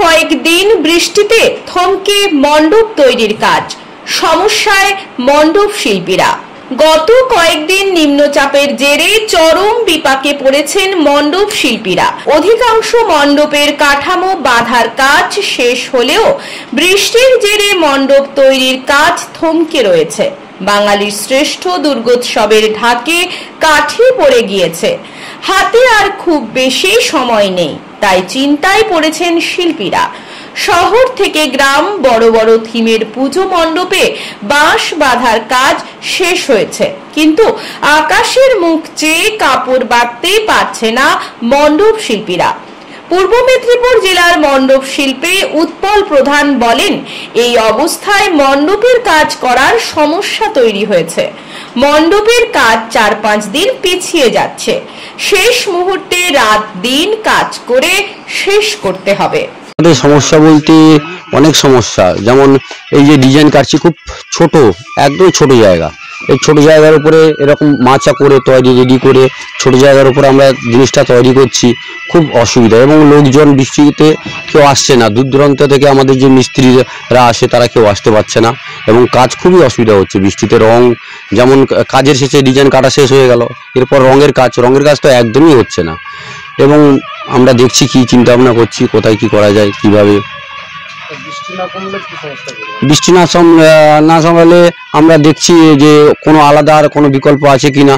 কয়েকদিন বৃষ্টিতে থমকে মণ্ডপ তৈরির কাজ, সমস্যায় মণ্ডপ শিল্পীরা। গত কয়েকদিন নিম্নচাপের জেরে চরম বিপাকে পড়েছেন মণ্ডপ শিল্পীরা। অধিকাংশ মণ্ডপের কাঠামো বাঁধার কাজ শেষ হলেও বৃষ্টির জেরে মণ্ডপ তৈরির কাজ থমকে রয়েছে। বাঙালির শ্রেষ্ঠ দুর্গোৎসবের ঢাকে কাঠি পড়ে গিয়েছে, হাতে আর খুব বেশি সময় নেই, তাই চিন্তায় পড়েছেন শিল্পীরা। শহর থেকে গ্রাম বড় বড় থিমের পুজো মণ্ডপে বাঁশ বাঁধার কাজ শেষ হয়েছে, কিন্তু আকাশের মুখ চেয়ে কাপড় বাঁধতে পারছে না মণ্ডপ শিল্পীরা। পূর্ব মেদিনীপুর জেলার মণ্ডপ শিল্পী উৎপল প্রধান বলেন, এই অবস্থায় মণ্ডপের কাজ করার সমস্যা তৈরি হয়েছে। মণ্ডপের কাজ 4-5 দিন পিছিয়ে যাচ্ছে। শেষ মুহূর্তে রাত দিন কাজ করে শেষ করতে হবে। সমস্যা বলতে অনেক সমস্যা, যেমন এই যে ডিজাইন কাটছি খুব ছোট, একদম ছোট জায়গা। এই ছোট জায়গার উপরে এরকম মাচা করে তৈরি রেডি করে ছোট জায়গার উপরে আমরা জিনিসটা তৈরি করছি, খুব অসুবিধা। এবং লোকজন বৃষ্টিতে কেউ আসছে না, দূর দূরান্ত থেকে আমাদের যে মিস্ত্রিরা আসে তারা কেউ আসতে পারছে না এবং কাজ খুবই অসুবিধা হচ্ছে বৃষ্টিতে। রং যেমন কাজের শেষে ডিজাইন কাটা শেষ হয়ে গেল, এরপর রঙের কাজ তো একদমই হচ্ছে না। এবং আমরা দেখছি কি চিন্তা ভাবনা করছি কোথায় কি করা যায়, কিভাবে। বৃষ্টি না সামলালে আমরা দেখছি যে কোনো আলাদা আর কোনো বিকল্প আছে কিনা।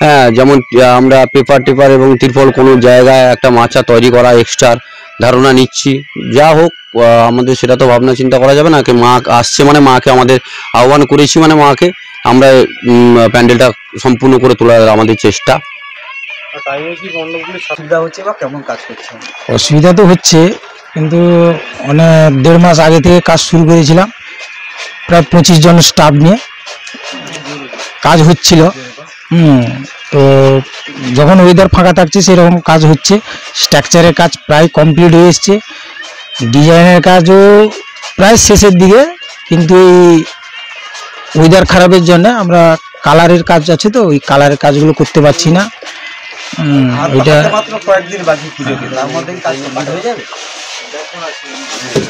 হ্যাঁ, যেমন আমরা পেপার টেপার এবং তিরপল কোনো জায়গায় একটা মাচা তৈরি করা এক্সট্রা ধারণা নিচ্ছি। যা হোক, আমাদের সেটা তো ভাবনা চিন্তা করা যাবে না। মা আসছে মানে মাকে আমাদের আহ্বান করেছি, মানে মাকে আমরা প্যান্ডেলটা সম্পূর্ণ করে তোলার আমাদের চেষ্টা। অসুবিধা তো হচ্ছে, কিন্তু অনেক 1.5 মাস আগে থেকে কাজ শুরু করেছিলাম। প্রায় 25 জন স্টাফ নিয়ে কাজ হচ্ছিল। তো যখন ওয়েদার ফাঁকা থাকছে সেরকম কাজ হচ্ছে। স্ট্রাকচারের কাজ প্রায় কমপ্লিট হয়ে এসছে, ডিজাইনের কাজও প্রায় শেষের দিকে, কিন্তু এই ওয়েদার খারাপের জন্য আমরা কালারের কাজ আছে, তো ওই কালারের কাজগুলো করতে পারছি না।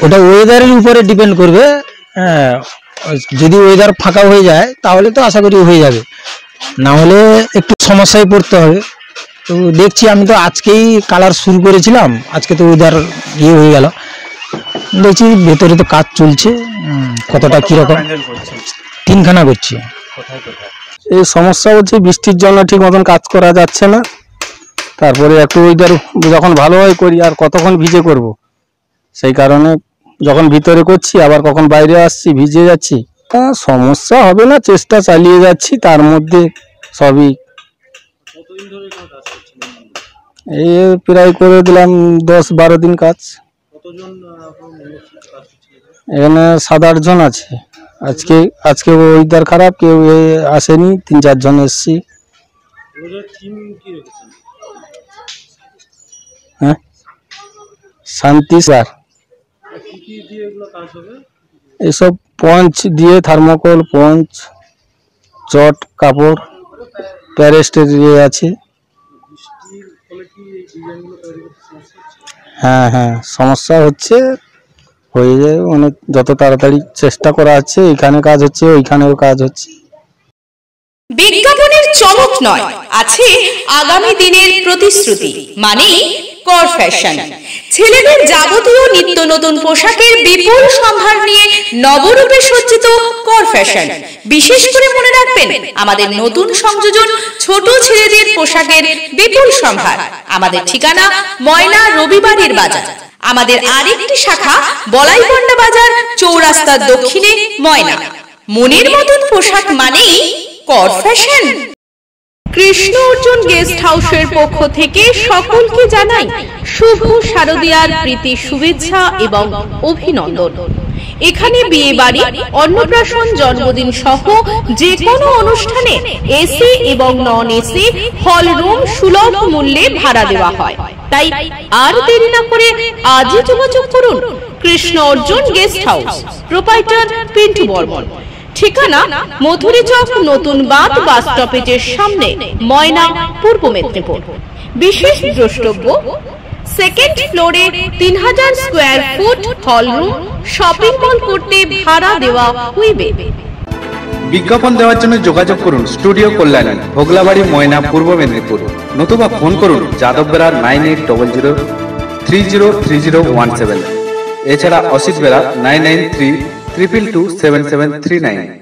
ওটা ওয়েদারের উপরে ডিপেন্ড করবে। হ্যাঁ, যদি ওয়েদার ফাঁকা হয়ে যায় তাহলে তো আশা করি হয়ে যাবে, না হলে একটু সমস্যায় পড়তে হবে। তো দেখছি, আমি তো আজকেই কালার শুরু করেছিলাম, আজকে তো ওয়েদার হয়ে গেল। দেখছি ভেতরে তো কাজ চলছে, কতটা কিরকম 3খানা করছি। এই সমস্যা হচ্ছে বৃষ্টির জন্য ঠিক মতন কাজ করা যাচ্ছে না। তারপরে একটু ওয়েদার যখন ভালো হয় করি, আর কতক্ষণ ভিজে করব, সেই কারণে যখন ভিতরে করছি আবার কখন বাইরে আসছি ভিজে যাচ্ছি। সমস্যা হবে না, চেষ্টা চালিয়ে যাচ্ছি। তার মধ্যে সবই এই প্রায় করে দিলাম 10-12 দিন কাজ। এখানে 7-8 জন আছে। আজকে ওয়েদার খারাপ, কেউ আসেনি, 3-4 জন এসছি। হ্যাঁ, শান্তি স্যার। এইসব পঞ্চ দিয়ে, থার্মোকল, পঞ্চ, চট, কাপড়, প্যারেস্টের আছে। হ্যাঁ, সমস্যা হচ্ছে, হয়ে যায় অনেক। যত তাড়াতাড়ি চেষ্টা করা হচ্ছে, এখানে কাজ হচ্ছে, ওইখানেও কাজ হচ্ছে। বিজ্ঞাপনের চমক নয়, আছে আগামী দিনের প্রতিশ্রুতি, মানে কর ফ্যাশন। ছেলেদের যাবতীয় নিত্য নতুন পোশাকের বিপুল সম্ভার নিয়ে নবরূপে সজ্জিত কর ফ্যাশন। বিশেষ করে মনে রাখবেন, আমাদের নতুন সংযোজন ছোট ছেলেদের পোশাকের বিপুল সম্ভার। আমাদের ঠিকানা ময়না রবিবারের বাজার। আমাদের আরেকটি শাখা বলাইপন্ডা বাজার, চৌরাস্তার দক্ষিণে ময়না। মনের মতন পোশাক মানেই কর ফ্যাশন। কৃষ্ণ অর্জুন গেস্ট হাউসের পক্ষ থেকে সকলকে জানাই শুভ শারদীয়ার প্রীতি শুভেচ্ছা এবং অভিনন্দন। এখানে বিয়ে বাড়ি, অন্নপ্রাশন, জন্মদিন সহ যে কোনো অনুষ্ঠানে এসি এবং নন এসি হল রুম সুলভ মূল্যে ভাড়া দেওয়া হয়। তাই আর দেরি না করে আজই যোগাযোগ করুন Krishna Arjun guest house, proprietor Pintu Barman. ঠিকানা মধুরী চক, নতুন বাঁধ বাস স্টপেজের সামনে, ময়না, পূর্ব মেদিনীপুর। বিশেষ দ্রষ্টব্য, সেকেন্ড ফ্লোরে 3000 square foot hall room shopping mall করতে ভাড়া দেওয়া হইবে। বিজ্ঞাপন দেওয়ার জন্য যোগাযোগ করুন স্টুডিও কল্যাণী, ভোগলাবাড়ি, ময়না, পূর্ব মেদিনীপুর, নতুবা ফোন করুন যাদববেড়া 9800303017। এছাড়া অসিত বেড়া 9932227739।